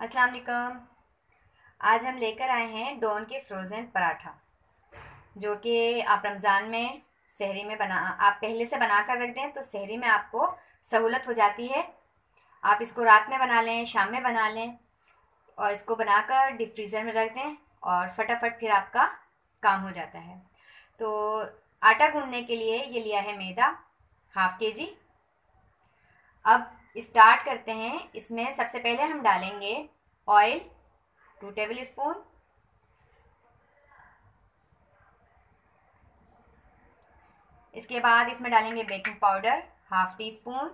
अस्सलाम वालेकुम। आज हम लेकर आए हैं डॉन के फ्रोज़न पराठा, जो कि आप रमज़ान में सहरी में आप पहले से बना कर रख दें तो सहरी में आपको सहूलत हो जाती है। आप इसको रात में बना लें, शाम में बना लें और इसको बनाकर डीप फ्रीज़र में रख दें और फटाफट फिर आपका काम हो जाता है। तो आटा गूंदने के लिए ये लिया है मैदा हाफ़ kg। अब स्टार्ट करते हैं। इसमें सबसे पहले हम डालेंगे ऑयल 2 टेबल स्पून, इसके बाद इसमें डालेंगे baking powder half tea spoon,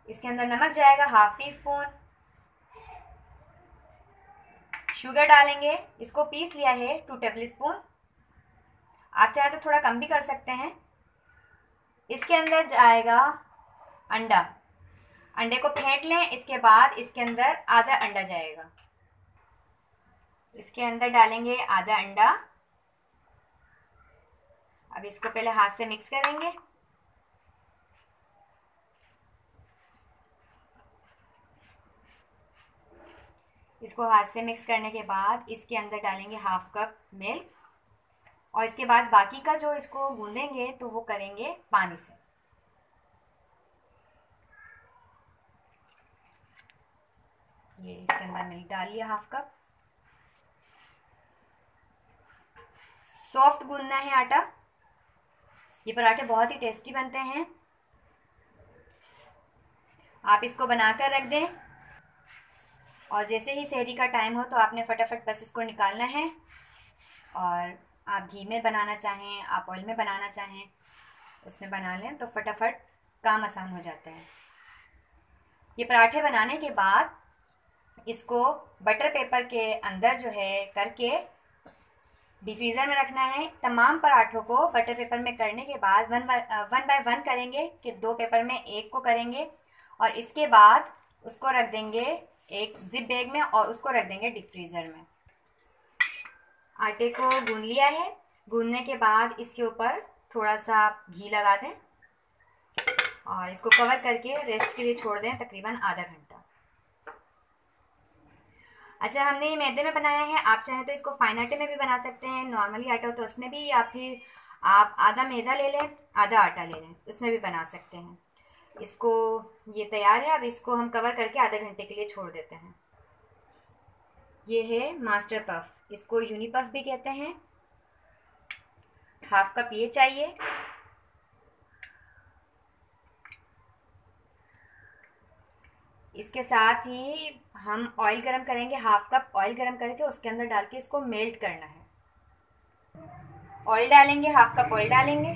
इसके अंदर नमक जाएगा हाफ टी स्पून, शुगर डालेंगे, इसको पीस लिया है 2 टेबल स्पून, आप चाहे तो थोड़ा कम भी कर सकते हैं। इसके अंदर जाएगा अंडा, अंडे को फेंट लें, इसके बाद इसके अंदर आधा अंडा जाएगा, इसके अंदर डालेंगे आधा अंडा। अब इसको पहले हाथ से मिक्स करेंगे। इसको हाथ से मिक्स करने के बाद इसके अंदर डालेंगे हाफ कप मिल्क और इसके बाद बाकी का जो इसको गूंदेंगे तो वो करेंगे पानी से। ये इसके अंदर मिल्क डाल लिया हाफ कप। सॉफ्ट गूंदना है आटा। ये पराठे बहुत ही टेस्टी बनते हैं। आप इसको बनाकर रख दें और जैसे ही सहरी का टाइम हो तो आपने फटाफट बस इसको निकालना है। और आप घी में बनाना चाहें, आप ऑयल में बनाना चाहें, उसमें बना लें तो फटाफट काम आसान हो जाता है। ये पराठे बनाने के बाद इसको बटर पेपर के अंदर जो है करके डिफ्रीज़र में रखना है। तमाम पराठों को बटर पेपर में करने के बाद वन बाय वन करेंगे कि 2 पेपर में एक को करेंगे और इसके बाद उसको रख देंगे एक जिप बैग में और उसको रख देंगे डीप फ्रीज़र में। आटे को गूंद लिया है। गूंदने के बाद इसके ऊपर थोड़ा सा घी लगा दें और इसको कवर करके रेस्ट के लिए छोड़ दें तकरीबन आधा घंटा। अच्छा, हमने ये मैदे में बनाया है, आप चाहें तो इसको फाइन आटे में भी बना सकते हैं, नॉर्मली आटा हो तो उसमें भी, या फिर आप आधा मैदा ले लें आधा आटा ले लें, उसमें भी बना सकते हैं। इसको ये तैयार है। अब इसको हम कवर करके आधे घंटे के लिए छोड़ देते हैं। ये है मास्टर पफ, इसको यूनी पफ भी कहते हैं। हाफ कप ये चाहिए। इसके साथ ही हम ऑयल गरम करेंगे, हाफ कप ऑयल गरम करके उसके अंदर डाल के इसको मेल्ट करना है। ऑयल डालेंगे, हाफ कप ऑयल डालेंगे,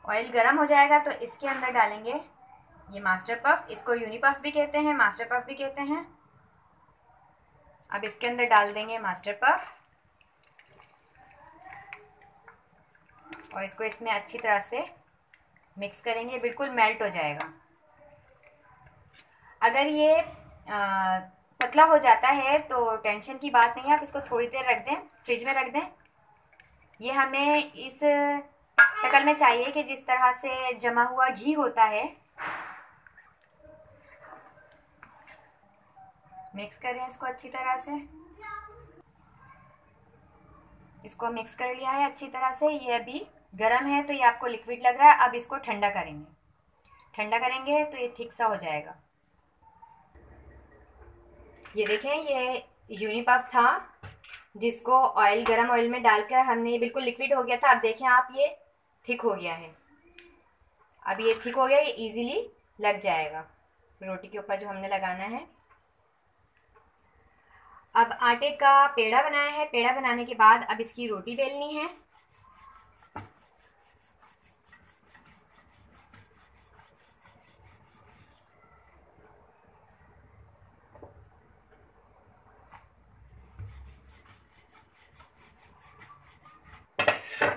ऑयल गरम हो जाएगा तो इसके अंदर डालेंगे ये मास्टर पफ, इसको यूनी पफ भी कहते हैं, मास्टर पफ भी कहते हैं। अब इसके अंदर डाल देंगे मास्टर पफ और इसको इसमें अच्छी तरह से मिक्स करेंगे, बिल्कुल मेल्ट हो जाएगा। अगर ये पतला हो जाता है तो टेंशन की बात नहीं है, आप इसको थोड़ी देर रख दें, फ्रिज में रख दें। ये हमें इस शक्ल में चाहिए कि जिस तरह से जमा हुआ घी होता है। मिक्स करें इसको अच्छी तरह से। इसको मिक्स कर लिया है अच्छी तरह से। ये अभी गर्म है तो ये आपको लिक्विड लग रहा है। अब इसको ठंडा करेंगे, ठंडा करेंगे तो ये थिक सा हो जाएगा। ये देखें, ये यूनी पफ था जिसको गरम ऑयल में डालकर हमने, बिल्कुल लिक्विड हो गया था। अब देखें आप, ये थिक हो गया है। अब ये थिक हो गया, ये इजीली लग जाएगा रोटी के ऊपर जो हमने लगाना है। अब आटे का पेड़ा बनाया है। पेड़ा बनाने के बाद अब इसकी रोटी बेलनी है।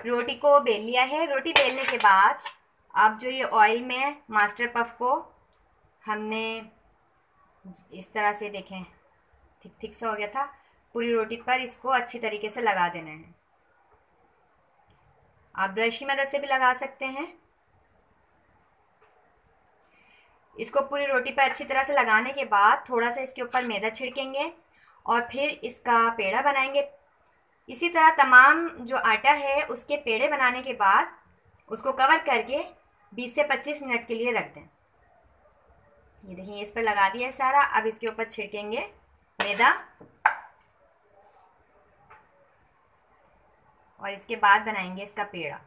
रोटी को बेल लिया है। रोटी बेलने के बाद अब जो ये ऑयल में मास्टर पफ को हमने इस तरह से, देखें थिक थिक सा हो गया था, पूरी रोटी पर इसको अच्छी तरीके से लगा देना है। आप ब्रश की मदद से भी लगा सकते हैं। इसको पूरी रोटी पर अच्छी तरह से लगाने के बाद थोड़ा सा इसके ऊपर मैदा छिड़केंगे और फिर इसका पेड़ा बनाएंगे। इसी तरह तमाम जो आटा है उसके पेड़े बनाने के बाद उसको कवर करके 20 से 25 मिनट के लिए रख दें। ये देखिए इस पर लगा दिया है सारा। अब इसके ऊपर छिड़केंगे मैदा और इसके बाद बनाएंगे इसका पेड़ा।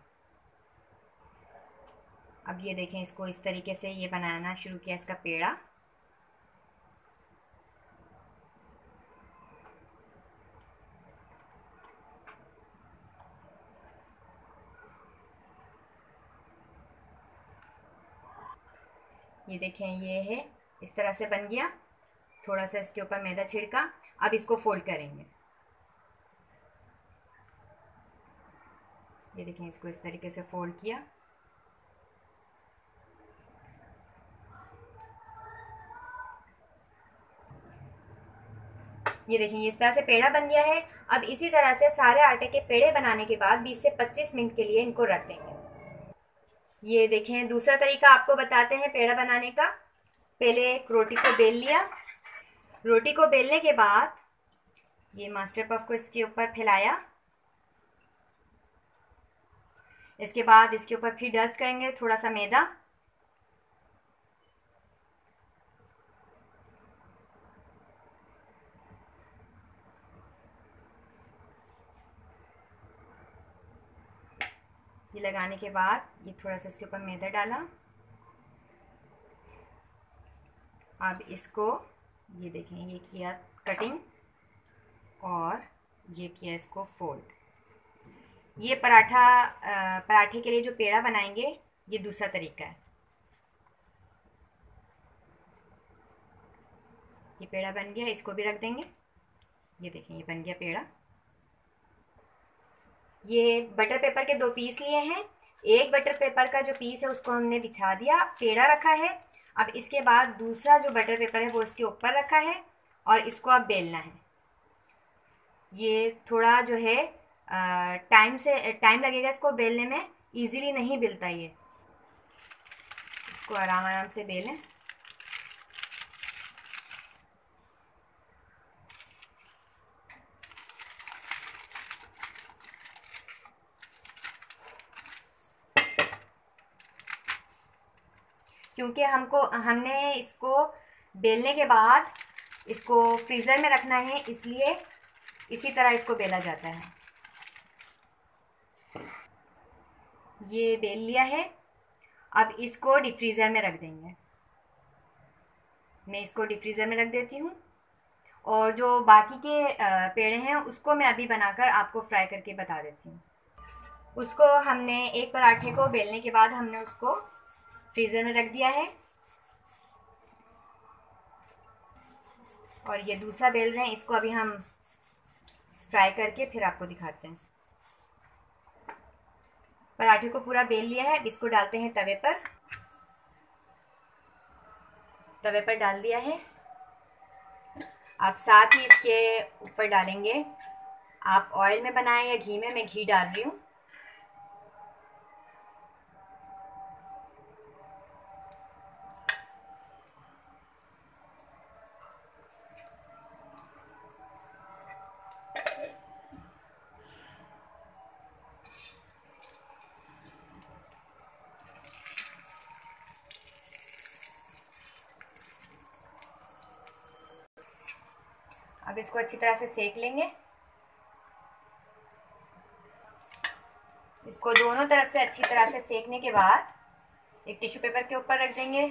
अब ये देखें, इसको इस तरीके से ये बनाना शुरू किया इसका पेड़ा। ये देखें, ये है इस तरह से बन गया। थोड़ा सा इसके ऊपर मैदा छिड़का। अब इसको फोल्ड करेंगे। ये देखें, इसको इस तरीके से फोल्ड किया। ये देखें, इस तरह से पेड़ा बन गया है। अब इसी तरह से सारे आटे के पेड़े बनाने के बाद 20 से 25 मिनट के लिए इनको रख देंगे। ये देखें, दूसरा तरीका आपको बताते हैं पेड़ा बनाने का। पहले एक रोटी को बेल लिया। रोटी को बेलने के बाद ये मास्टर पफ को इसके ऊपर फैलाया। इसके बाद इसके ऊपर फिर डस्ट करेंगे थोड़ा सा मैदा। ये लगाने के बाद ये थोड़ा सा इसके ऊपर मैदा डाला। अब इसको ये देखें, ये किया कटिंग और ये किया इसको फोल्ड। ये पराठे के लिए जो पेड़ा बनाएंगे ये दूसरा तरीका है। ये पेड़ा बन गया, इसको भी रख देंगे। ये देखें, ये बन गया पेड़ा। ये बटर पेपर के 2 पीस लिए हैं। एक बटर पेपर का जो पीस है उसको हमने बिछा दिया, पेड़ा रखा है। अब इसके बाद दूसरा जो बटर पेपर है वो इसके ऊपर रखा है और इसको अब बेलना है। ये थोड़ा जो है टाइम लगेगा इसको बेलने में, इजीली नहीं बेलता ये। इसको आराम आराम से बेलें। क्योंकि हमने इसको बेलने के बाद इसको फ्रीज़र में रखना है, इसलिए इसी तरह इसको बेला जाता है। ये बेल लिया है। अब इसको डीप फ्रीज़र में रख देंगे। मैं इसको डीप फ्रीज़र में रख देती हूँ और जो बाकी के पेड़े हैं उसको मैं अभी बनाकर आपको फ्राई करके बता देती हूँ। उसको हमने एक पराठे को बेलने के बाद हमने उसको फ्रीज़र में रख दिया है और ये दूसरा बेल रहे हैं। इसको अभी हम फ्राई करके फिर आपको दिखाते हैं। पराठे को पूरा बेल लिया है। इसको डालते हैं तवे पर। तवे पर डाल दिया है। आप साथ ही इसके ऊपर डालेंगे, आप ऑयल में बनाएं या घी में, मैं घी डाल रही हूँ। अब इसको अच्छी तरह से सेक लेंगे। इसको दोनों तरफ से अच्छी तरह से सेकने के बाद एक टिश्यू पेपर के ऊपर रख देंगे।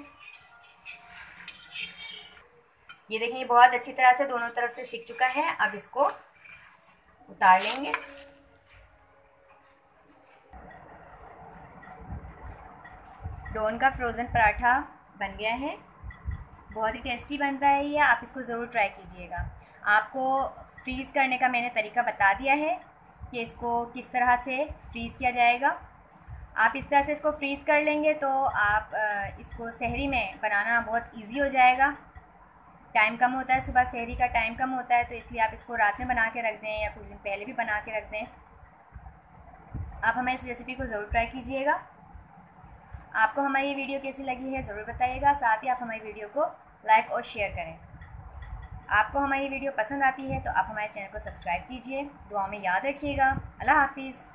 ये देखिए, ये बहुत अच्छी तरह से दोनों तरफ से सिक चुका है। अब इसको उतार लेंगे। डोन का फ्रोज़न पराठा बन गया है। बहुत ही टेस्टी बनता है ये, आप इसको ज़रूर ट्राई कीजिएगा। आपको फ्रीज़ करने का मैंने तरीका बता दिया है कि इसको किस तरह से फ्रीज़ किया जाएगा। आप इस तरह से इसको फ्रीज़ कर लेंगे तो आप इसको सहरी में बनाना बहुत इजी हो जाएगा। टाइम कम होता है, सुबह सहरी का टाइम कम होता है, तो इसलिए आप इसको रात में बना के रख दें या कुछ दिन पहले भी बना के रख दें। आप हमारी इस रेसिपी को ज़रूर ट्राई कीजिएगा। आपको हमारी ये वीडियो कैसी लगी है ज़रूर बताइएगा। साथ ही आप हमारी वीडियो को लाइक और शेयर करें। आपको हमारी वीडियो पसंद आती है तो आप हमारे चैनल को सब्सक्राइब कीजिए। दुआ में याद रखिएगा। अल्लाह हाफिज़।